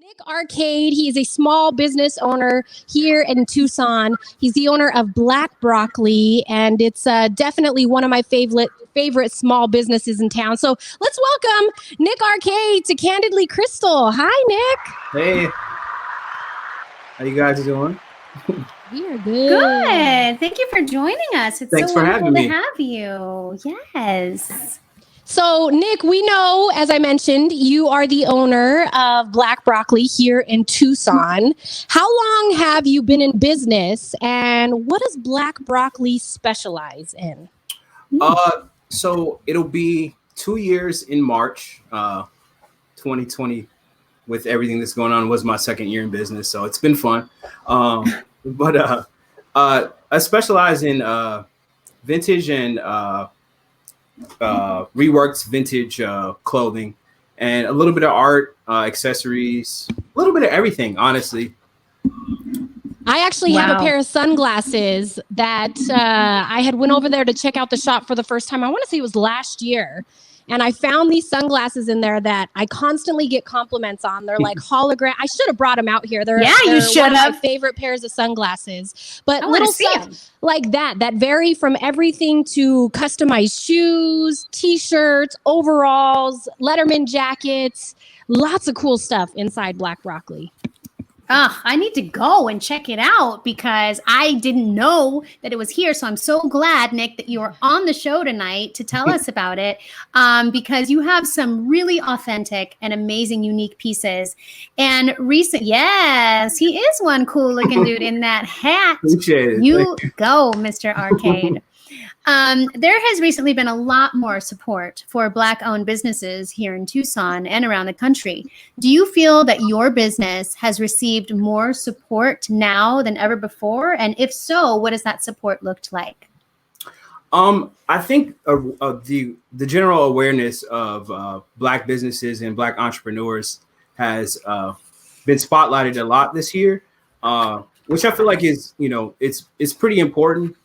Nick Arcade, he is a small business owner here in Tucson. He's the owner of Black Broccoli, and it's definitely one of my favorite small businesses in town. So let's welcome Nick Arcade to Candidly Krystal. Hi, Nick. Hey, how you guys doing? We are good. Good. Thank you for joining us. It's Thanks so for wonderful having me. to have you. Yes. So, Nick, we know, as I mentioned, you are the owner of Black Broccoli here in Tucson. How long have you been in business, and what does Black Broccoli specialize in? So it'll be 2 years in March. 2020, with everything that's going on, was my second year in business, so it's been fun. But I specialize in vintage and reworked vintage clothing, and a little bit of art, accessories, a little bit of everything, honestly. I actually have a pair of sunglasses that I had went over there to check out the shop for the first time. I want to say it was last year. And I found these sunglasses in there that I constantly get compliments on. They're like hologram. I should have brought them out here. They're you should one of have. my favorite pairs of sunglasses. But I little wanna see stuff 'em. like that vary from everything to customized shoes, t-shirts, overalls, Letterman jackets, lots of cool stuff inside Black Broccoli. I need to go and check it out because I didn't know that it was here. So I'm so glad, Nick, that you are on the show tonight to tell us about it, because you have some really authentic and amazing, unique pieces. And yes, he is one cool looking dude in that hat. Appreciate it. You go, Mr. Arcade. There has recently been a lot more support for Black-owned businesses here in Tucson and around the country. Do you feel that your business has received more support now than ever before? And if so, what has that support looked like? I think the general awareness of Black businesses and Black entrepreneurs has been spotlighted a lot this year, which I feel like is, it's pretty important.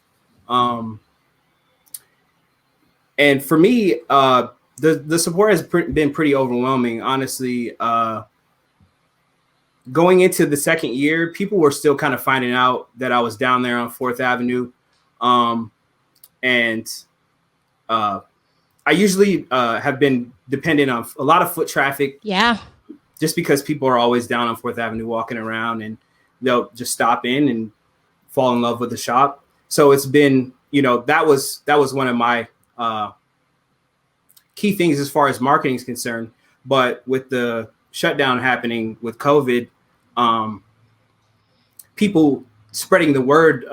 And for me, the support has been pretty overwhelming, honestly. Going into the second year, people were still kind of finding out that I was down there on 4th Avenue. And I usually have been dependent on a lot of foot traffic. Yeah. Just because people are always down on 4th Avenue walking around, and they'll just stop in and fall in love with the shop. So it's been, that was one of my key things as far as marketing is concerned. But with the shutdown happening with COVID, people spreading the word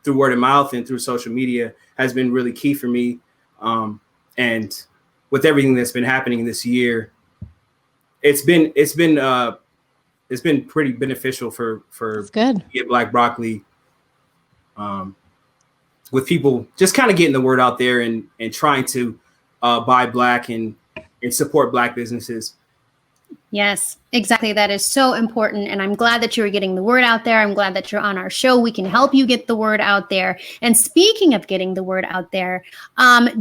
through word of mouth and through social media has been really key for me. And with everything that's been happening this year, it's been pretty beneficial for Black Broccoli. With people just kind of getting the word out there and trying to buy Black and support Black businesses. Yes, exactly. That is so important. And I'm glad that you're getting the word out there. I'm glad that you're on our show. We can help you get the word out there. And speaking of getting the word out there,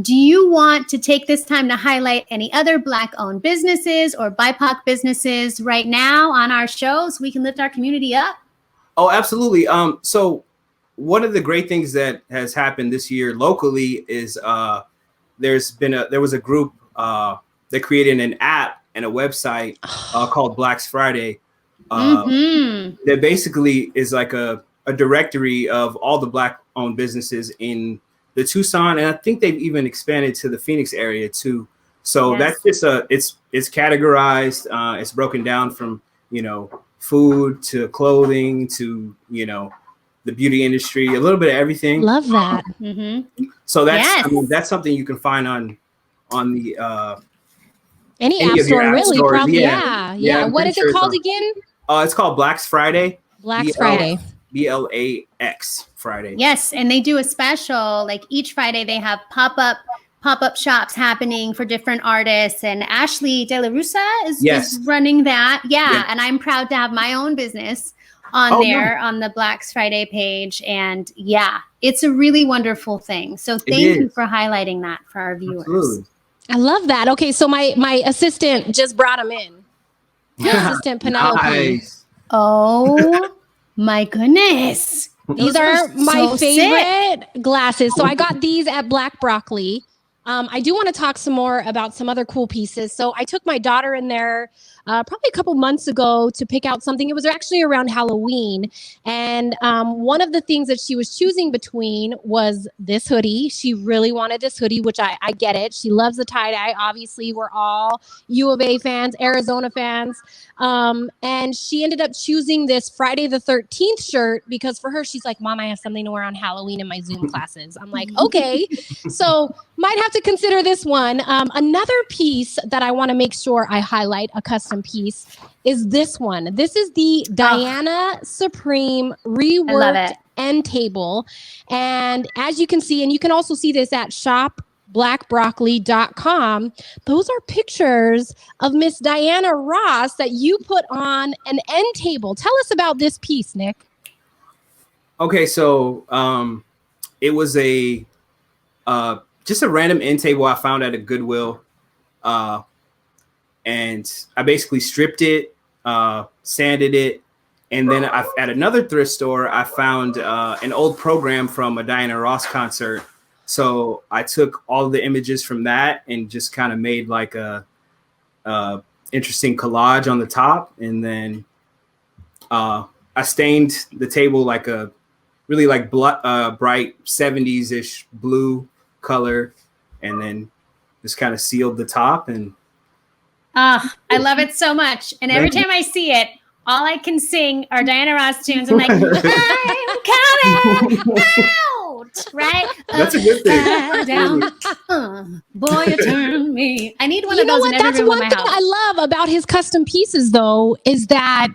do you want to take this time to highlight any other Black-owned businesses or BIPOC businesses right now on our show so we can lift our community up? Oh, absolutely. So one of the great things that has happened this year locally is there was a group that created an app and a website called Black's Friday. That basically is like a directory of all the Black-owned businesses in the Tucson, and I think they've even expanded to the Phoenix area too. So that's just it's categorized. It's broken down from food to clothing to the beauty industry, a little bit of everything. Love that. So that's something you can find on the any app store, really. Stores. Probably. Yeah. What is it called again? It's called Black's Friday. Black's Friday. BLAX Friday. Yes, and they do a special, like each Friday they have pop-up shops happening for different artists, and Ashley De La Russa is running that. Yeah, and I'm proud to have my own business on on the Black's Friday page, and it's a really wonderful thing. So thank you for highlighting that for our viewers. Absolutely. I love that. Okay, so my assistant just brought him in. assistant Penelope. Nice. Oh my goodness. These are my favorite glasses. So I got these at Black Broccoli. I do want to talk some more about some other cool pieces. So I took my daughter in there probably a couple months ago to pick out something. It was actually around Halloween. And one of the things that she was choosing between was this hoodie. She really wanted this hoodie, which I get it. She loves the tie-dye. Obviously, we're all U of A fans, Arizona fans. And she ended up choosing this Friday the 13th shirt because for her, she's like, Mom, I have something to wear on Halloween in my Zoom classes. I'm like, okay. So might have to consider this one. Another piece that I want to make sure I highlight, a custom piece, is this one. This is the Diana Supreme reworked end table. And as you can see, and you can also see this at shopblackbroccoli.com, those are pictures of Miss Diana Ross that you put on an end table. Tell us about this piece, Nick. Okay, so it was a just a random end table I found at a Goodwill, and I basically stripped it, sanded it, and then at another thrift store I found an old program from a Diana Ross concert. So I took all the images from that and just kind of made like a interesting collage on the top, and then I stained the table like a really like bright 70s-ish blue color, and then just kind of sealed the top. And I love it so much. And every time I see it, all I can sing are Diana Ross tunes. I'm like, I'm coming out, right? That's a good thing. Down. Boy, you turn me. I need one of those in every That's room one in my thing house. I love about his custom pieces, though, is that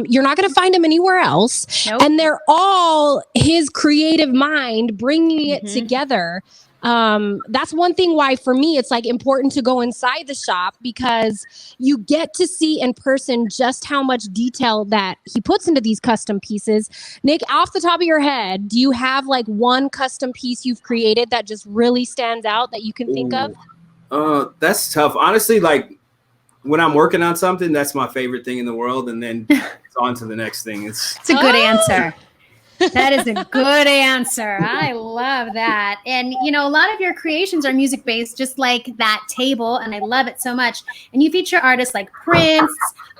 you're not going to find them anywhere else. Nope. And they're all his creative mind bringing it together. That's one thing why for me it's like important to go inside the shop, because you get to see in person just how much detail that he puts into these custom pieces. Nick, off the top of your head, do you have like one custom piece you've created that just really stands out that you can think of? That's tough. Honestly, like when I'm working on something, that's my favorite thing in the world, and then it's on to the next thing. It's a good answer. That is a good answer. I love that. And, you know, a lot of your creations are music based, just like that table. And I love it so much. And you feature artists like Prince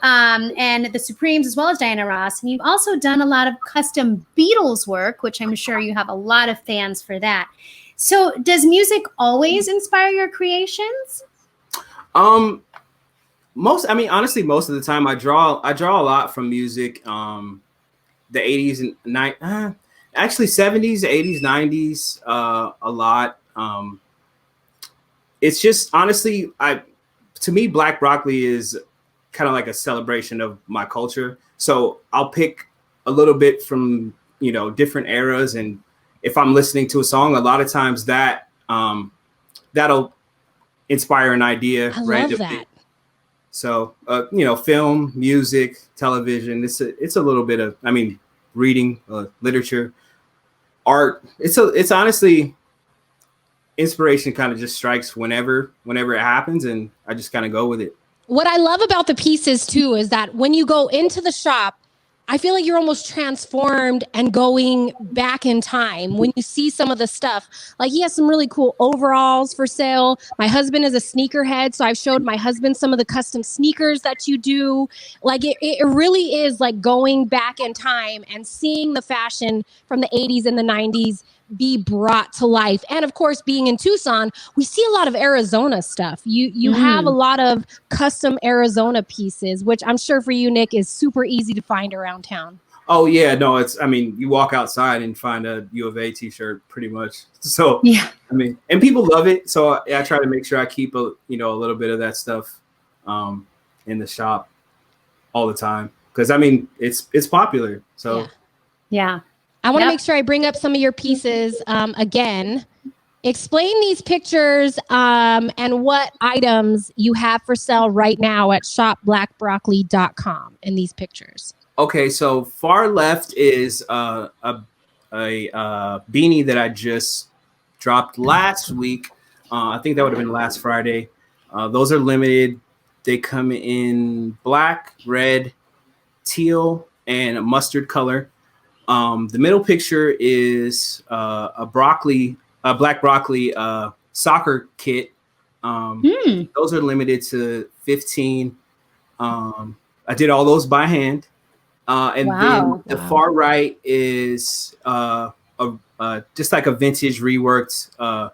and the Supremes, as well as Diana Ross. And you've also done a lot of custom Beatles work, which I'm sure you have a lot of fans for that. So does music always inspire your creations? Honestly, most of the time I draw a lot from music. The 80s and 70s, 80s, 90s, a lot. It's just honestly, to me, Black Broccoli is kind of like a celebration of my culture. So I'll pick a little bit from, you know, different eras. And if I'm listening to a song, a lot of times that that'll inspire an idea. I love that. So, you know, film, music, television, it's a little bit of, reading, literature, art. It's honestly, inspiration kind of just strikes whenever it happens, and I just kind of go with it. What I love about the pieces too is that when you go into the shop, I feel like you're almost transformed and going back in time when you see some of the stuff. Like he has some really cool overalls for sale. My husband is a sneakerhead, so I've showed my husband some of the custom sneakers that you do. Like it really is like going back in time and seeing the fashion from the 80s and the 90s be brought to life. And of course, being in Tucson, we see a lot of Arizona stuff. You have a lot of custom Arizona pieces, which I'm sure for you, Nick, is super easy to find around town. Oh yeah, no, you walk outside and find a U of A t-shirt pretty much. So yeah, and people love it. So I try to make sure I keep a little bit of that stuff in the shop all the time, because it's popular. So yeah. I want to make sure I bring up some of your pieces again. Explain these pictures and what items you have for sale right now at shopblackbroccoli.com in these pictures. Okay, so far left is a beanie that I just dropped last week. I think that would have been last Friday. Those are limited They come in black, red, teal, and a mustard color. The middle picture is a black broccoli soccer kit. Those are limited to 15. I did all those by hand. And then the far right is just like a vintage reworked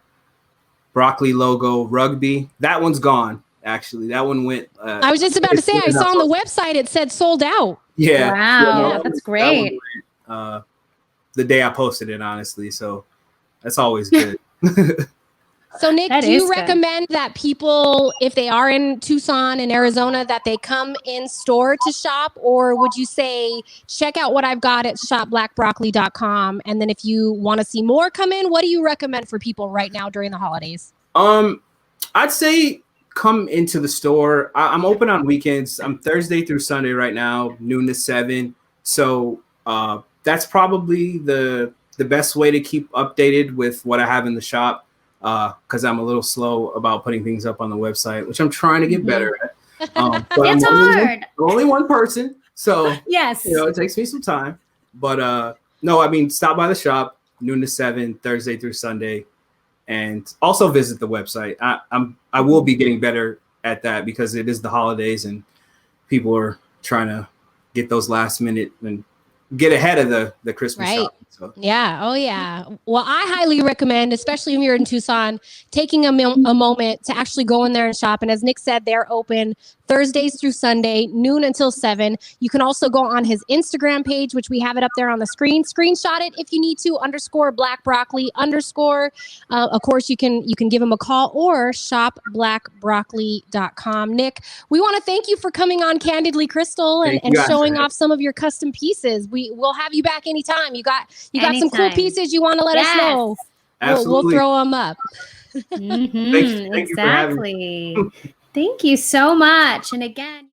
broccoli logo rugby. That one's gone. Actually, that one went. I was just about to say, I saw on the website it said sold out. Yeah. Wow, that's great. The day I posted it, honestly. So that's always good. So Nick, do you recommend that people, if they are in Tucson and Arizona, that they come in store to shop? Or would you say, check out what I've got at shopblackbroccoli.com. And then if you want to see more come in, what do you recommend for people right now during the holidays? I'd say come into the store. I'm open on weekends. I'm Thursday through Sunday right now, noon to 7. So that's probably the best way to keep updated with what I have in the shop. Because I'm a little slow about putting things up on the website, which I'm trying to get better at. But it's hard. I'm only one person, so yes, it takes me some time. But no, I mean, stop by the shop noon to 7, Thursday through Sunday, and also visit the website. I will be getting better at that because it is the holidays and people are trying to get those last minute and get ahead of the Christmas shopping. So. Yeah. Oh, yeah. Well, I highly recommend, especially when you're in Tucson, taking a moment to actually go in there and shop. And as Nick said, they're open Thursdays through Sunday, noon until 7. You can also go on his Instagram page, which we have it up there on the screen. Screenshot it if you need to, _blackbroccoli_. Of course, you can give him a call or shopblackbroccoli.com. Nick, we want to thank you for coming on Candidly Krystal and showing off some of your custom pieces. We'll have you back anytime. You got some cool pieces you want to let us know. We'll throw them up. Thank you for having me. Thank you so much. And again,